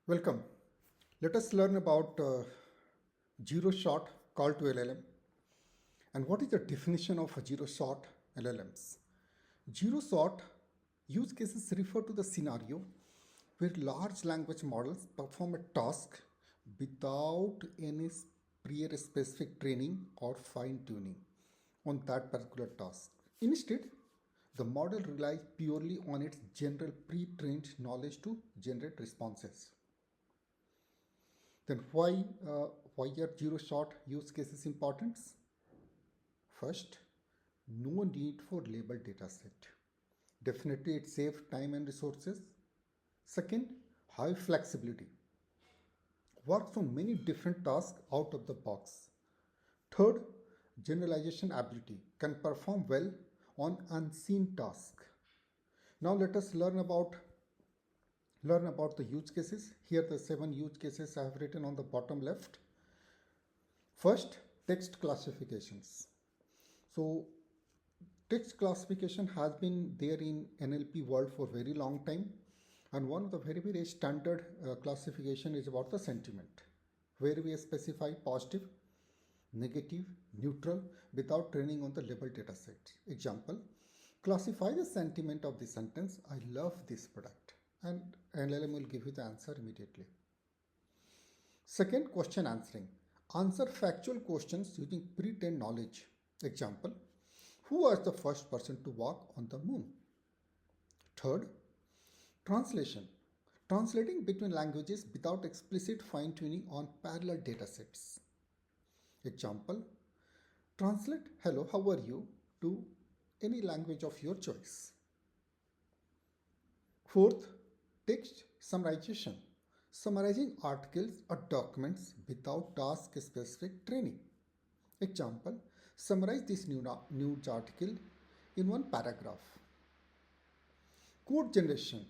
Welcome. Let us learn about zero shot call to LLM and what is the definition of zero shot LLMs. Zero shot use cases refer to the scenario where large language models perform a task without any prior specific training or fine tuning on that particular task. Instead, the model relies purely on its general pre-trained knowledge to generate responses. Then why are zero shot use cases important? First, no need for labeled dataset. Definitely it saves time and resources. Second, high flexibility. Works on many different tasks out of the box. Third, generalization ability, can perform well on unseen tasks. Now let us learn about the use cases. Here the 7 use cases I have written on the bottom left. First, text classifications. So text classification has been there in NLP world for very long time, and one of the very standard classification is about the sentiment, where we specify positive, negative, neutral without training on the label data set. Example, classify the sentiment of the sentence, I love this product, and LLM will give you the answer immediately. Second, question answering. Answer factual questions using pre-trained knowledge. Example, who was the first person to walk on the moon? Third, translation. Translating between languages without explicit fine-tuning on parallel datasets. Example, translate hello, how are you to any language of your choice. Fourth, text summarization. Summarizing articles or documents without task-specific training. Example, summarize this news article in one paragraph. Code generation.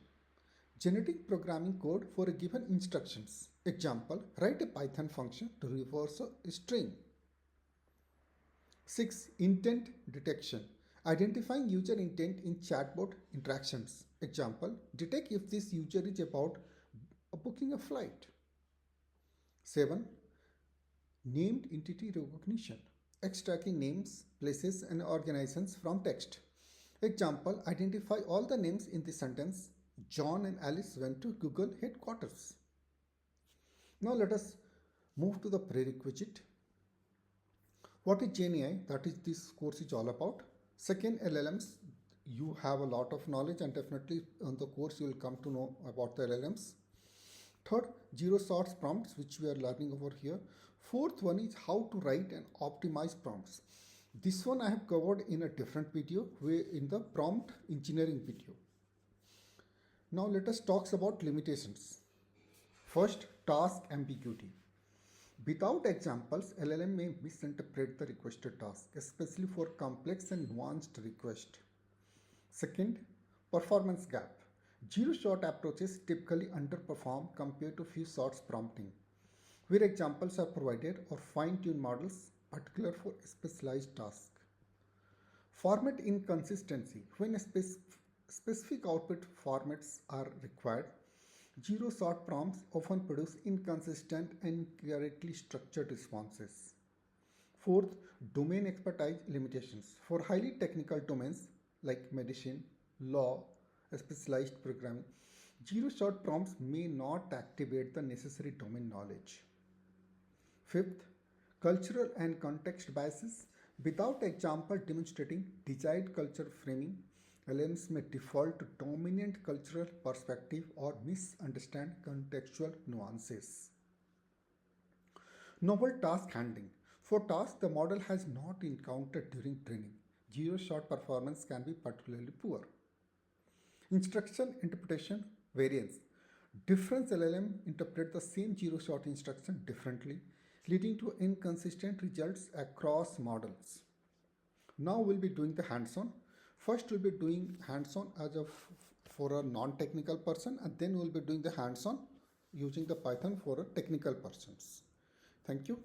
Generating programming code for a given instructions. Example, write a Python function to reverse a string. 6. Intent detection. Identifying user intent in chatbot interactions. Example, detect if this user is about booking a flight. 7. Named entity recognition. Extracting names, places and organizations from text. Example, identify all the names in the sentence, John and Alice went to Google headquarters. Now let us move to the prerequisite. What is GenAI? That is this course is all about. Second, LLMs. You have a lot of knowledge and definitely on the course you will come to know about the LLMs. Third, zero shot prompts, which we are learning over here. Fourth one is how to write and optimize prompts. This one I have covered in a different video, in the prompt engineering video. Now let us talk about limitations. First, task ambiguity. Without examples, LLM may misinterpret the requested task, especially for complex and nuanced requests. Second, performance gap. Zero shot approaches typically underperform compared to few shots prompting, where examples are provided or fine-tuned models particular for specialized tasks. Format inconsistency. When a specific output formats are required, zero shot prompts often produce inconsistent and incorrectly structured responses. Fourth, domain expertise limitations. For highly technical domains like medicine, law, specialized programming, zero shot prompts may not activate the necessary domain knowledge. Fifth, cultural and context biases. Without example demonstrating desired culture framing, LLMs may default to dominant cultural perspective or misunderstand contextual nuances. Novel task handling. For tasks the model has not encountered during training, zero shot performance can be particularly poor. Instruction interpretation variance. Different LLM interpret the same zero shot instruction differently, leading to inconsistent results across models. Now we'll be doing the hands-on. First we'll be doing hands-on for a non-technical person, and then we'll be doing the hands-on using the Python for a technical persons. Thank you.